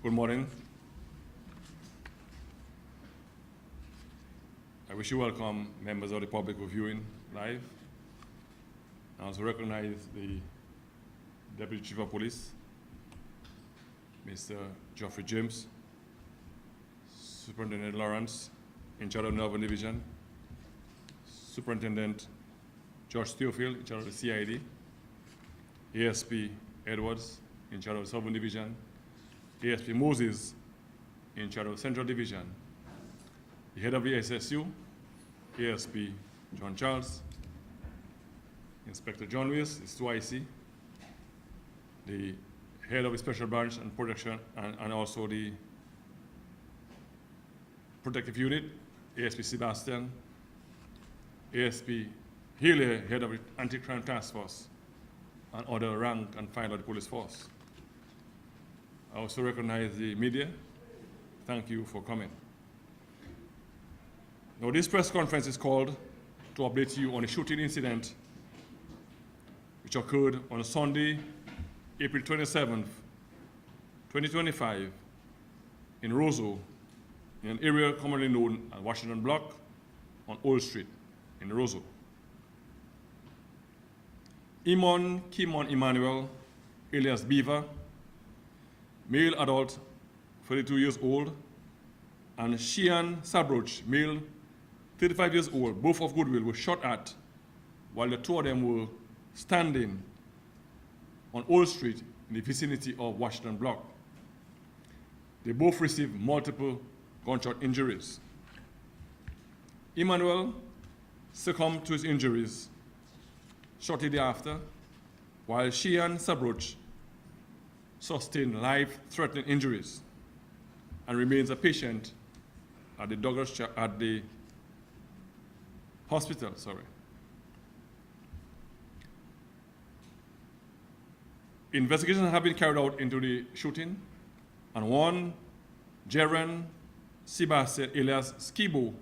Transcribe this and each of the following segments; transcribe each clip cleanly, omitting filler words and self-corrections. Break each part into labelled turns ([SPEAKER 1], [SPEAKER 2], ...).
[SPEAKER 1] Good morning. I wish you welcome members of the public who are viewing live. I also recognize the Deputy Chief of Police, Mr. Geoffrey James, Superintendent Lawrence, in charge of Northern Division, Superintendent George Theophil, in charge of the CID, ASP Edwards, in charge of the Southern Division, ASP Moses, in charge of the Central Division, the head of the SSU, ASP John Charles, Inspector John Weiss, is 2IC, the head of the Special Branch and Protection, and also the Protective Unit, ASP Sebastian, ASP Healy, head of the Anti-Crime Task Force, and other rank and file of the police force. I also recognize the media. Thank you for coming. Now, this press conference is called to update you on a shooting incident which occurred on Sunday, April 27th, 2025, in Roseau, in an area commonly known as Washington Block on Old Street in Roseau. Imon Kimon Emmanuel, alias Beaver, male adult, 32 years old, and Shian Sabroch, male, 35 years old, both of Goodwill, were shot at while the two of them were standing on Old Street in the vicinity of Washington Block. They both received multiple gunshot injuries. Emmanuel succumbed to his injuries shortly thereafter, while Shian Sabroch sustained life-threatening injuries and remains a patient at the hospital. Investigations have been carried out into the shooting, and one, Jeren Sebastian alias Skibo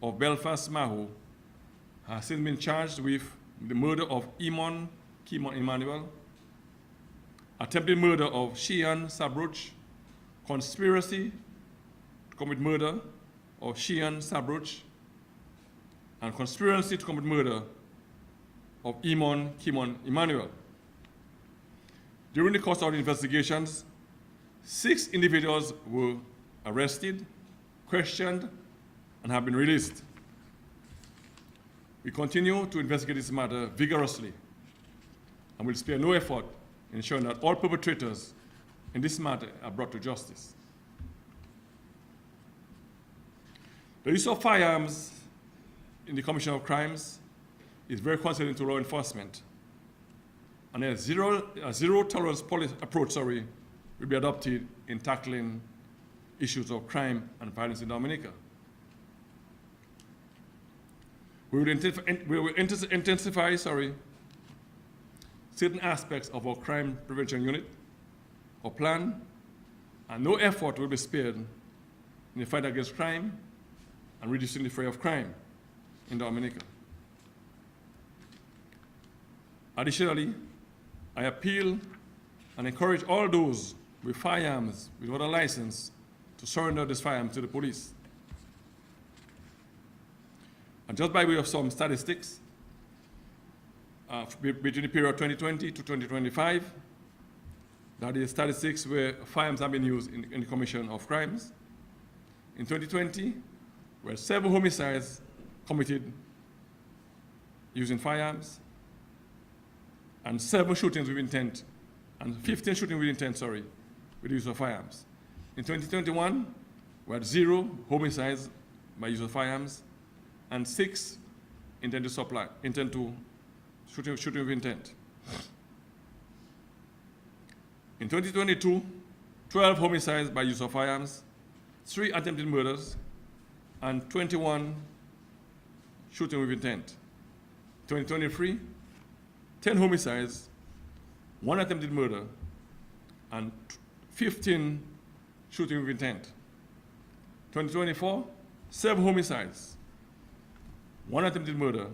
[SPEAKER 1] of Belfast, Maho, has since been charged with the murder of Imon Kimon Emmanuel, attempted murder of Shian Sabroch, conspiracy to commit murder of Shian Sabroch, and conspiracy to commit murder of Imon Kimon Emmanuel. During the course of the investigations, 6 individuals were arrested, questioned, and have been released. We continue to investigate this matter vigorously and will spare no effort in ensuring that all perpetrators in this matter are brought to justice. The use of firearms in the commission of crimes is very concerning to law enforcement, and a zero tolerance approach will be adopted in tackling issues of crime and violence in Dominica. We will intensify certain aspects of our crime prevention unit or plan, and no effort will be spared in the fight against crime and reducing the fray of crime in Dominica. Additionally, I appeal and encourage all those with firearms without a license to surrender this firearm to the police. And just by way of some statistics, between the period 2020 to 2025, that is statistics where firearms have been used in the commission of crimes. In 2020, there were 7 homicides committed using firearms, and 7 shootings with intent, and 15 shootings with intent, with the use of firearms. In 2021, we had 0 homicides by use of firearms, and 6 intent to shooting with intent. In 2022, 12 homicides by use of firearms, 3 attempted murders, and 21 shooting with intent. 2023, 10 homicides, 1 attempted murder, and 15 shooting with intent. 2024, 7 homicides, 1 attempted murder,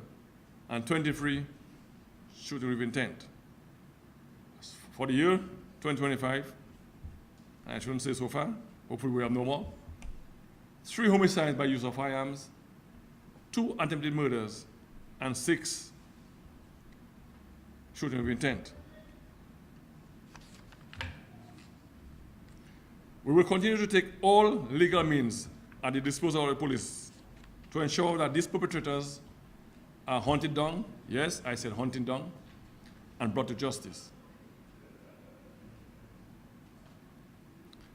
[SPEAKER 1] and 23 shooting with intent. For the year 2025, I shouldn't say so far, hopefully we have no more. 3 homicides by use of firearms, 2 attempted murders, and 6 shooting with intent. We will continue to take all legal means at the disposal of the police to ensure that these perpetrators are hunted down, yes, I said hunted down, and brought to justice.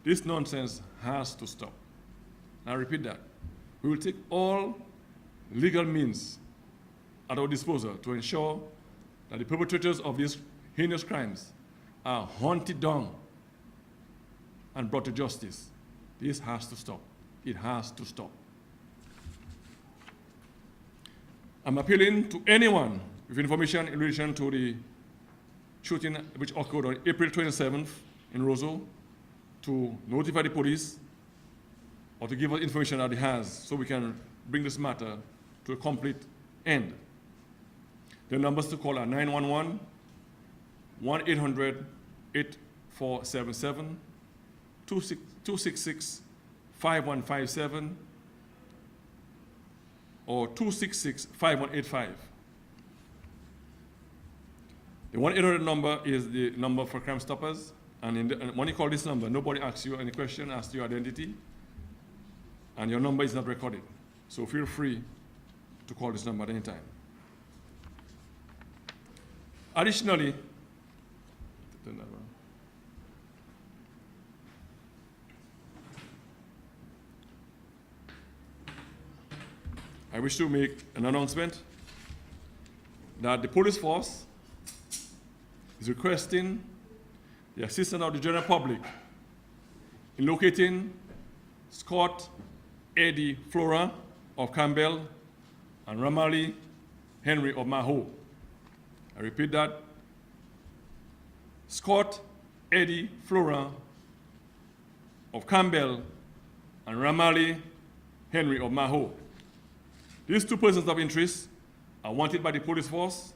[SPEAKER 1] This nonsense has to stop. I repeat that. We will take all legal means at our disposal to ensure that the perpetrators of these heinous crimes are hunted down and brought to justice. This has to stop. It has to stop. I'm appealing to anyone with information in relation to the shooting which occurred on April 27th in Roseau to notify the police or to give us information that it has so we can bring this matter to a complete end. The numbers to call are 911, 1-800-8477, 266-5157, or 266-5185. The 1-800 number is the number for Crime Stoppers, and when you call this number, nobody asks you any question, asks your identity, and your number is not recorded. So feel free to call this number at any time. Additionally, I wish to make an announcement that the police force is requesting the assistance of the general public in locating Scott Eddie Flora of Campbell and Ramali Henry of Maho. I repeat that. Scott Eddie Flora of Campbell and Ramali Henry of Maho. These 2 persons of interest are wanted by the police force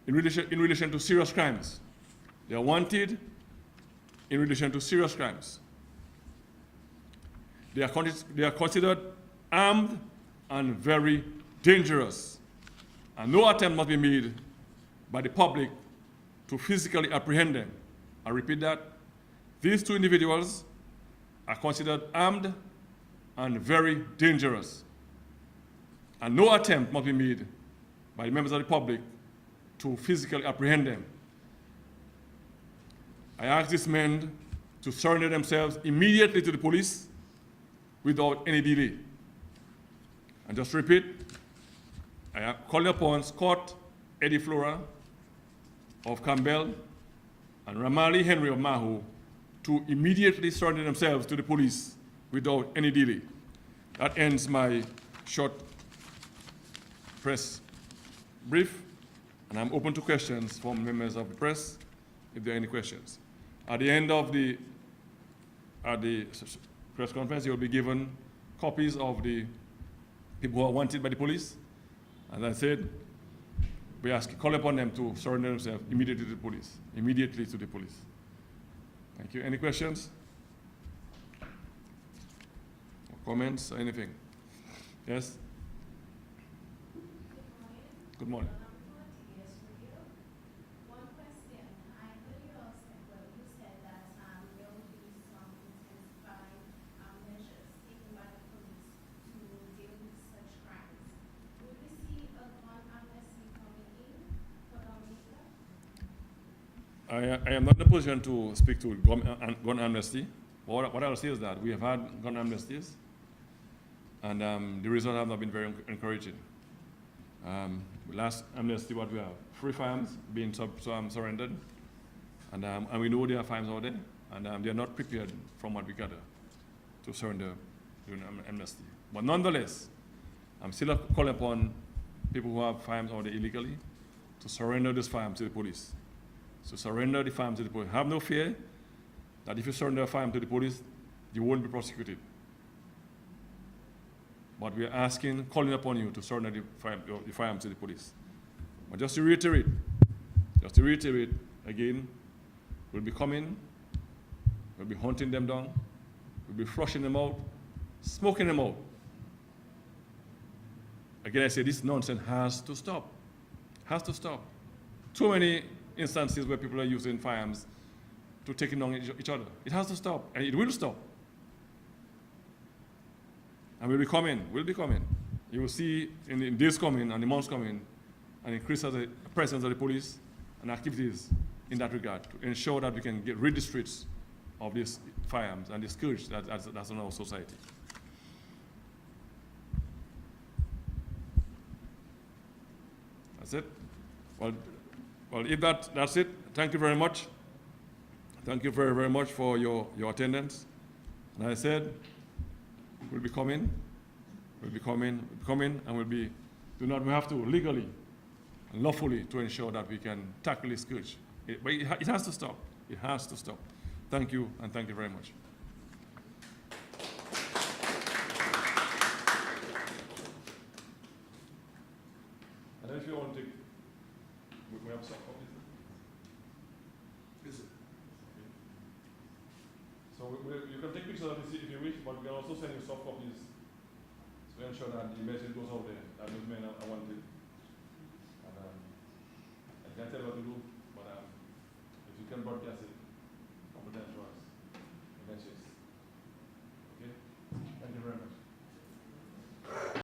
[SPEAKER 1] in relation to serious crimes. They are wanted in relation to serious crimes. They are considered armed and very dangerous, and no attempt must be made by the public to physically apprehend them. I repeat that. These 2 individuals are considered armed and very dangerous, and no attempt must be made by members of the public to physically apprehend them. I ask these men to surrender themselves immediately to the police without any delay. And just repeat, I am calling upon Scott Eddie Flora of Campbell and Ramali Henry of Maho to immediately surrender themselves to the police without any delay. That ends my short press brief, and I'm open to questions from members of the press if there are any questions. At the end of the press conference, you will be given copies of the people who are wanted by the police. As I said, we call upon them to surrender themselves immediately to the police. Immediately to the police. Thank you. Any questions? Or comments or anything? Yes? Good morning. I am not in a position to speak to gun amnesty. What I'll say is that we have had gun amnesties, and the results have not been very encouraging. Last amnesty, what we have, 3 firearms being surrendered, and we know there are firearms out there, and they are not prepared, from what we gather, to surrender during amnesty. But nonetheless, I'm still calling upon people who have firearms out there illegally to surrender these firearms to the police. So surrender the firearms to the police. Have no fear that if you surrender a firearm to the police, you won't be prosecuted. But we are calling upon you to surrender the firearms to the police. But just to reiterate again, we'll be be hunting them down, we'll be flushing them out, smoking them out. Again, I say this nonsense has to stop. Has to stop. Too many instances where people are using firearms to take down each other. It has to stop, and it will stop. And we'll be coming. You will see in the days coming and the months coming an increase of the presence of the police and activities in that regard to ensure that we can get rid of the streets of these firearms and the scourge that's in our society. That's it. Well, if that's it, thank you very much. Thank you very, very much for your attendance. And I said, we'll be coming, and we have to legally and lawfully to ensure that we can tackle this scourge. But it has to stop. It has to stop. Thank you, and thank you very much. And then if you want to take, we have some copies. Yes, sir. Okay. So you can take pictures of this if you wish, but we can also send you soft copies to ensure that the message goes out there that those men are wanted. And I can't tell what to do, but if you can broadcast it.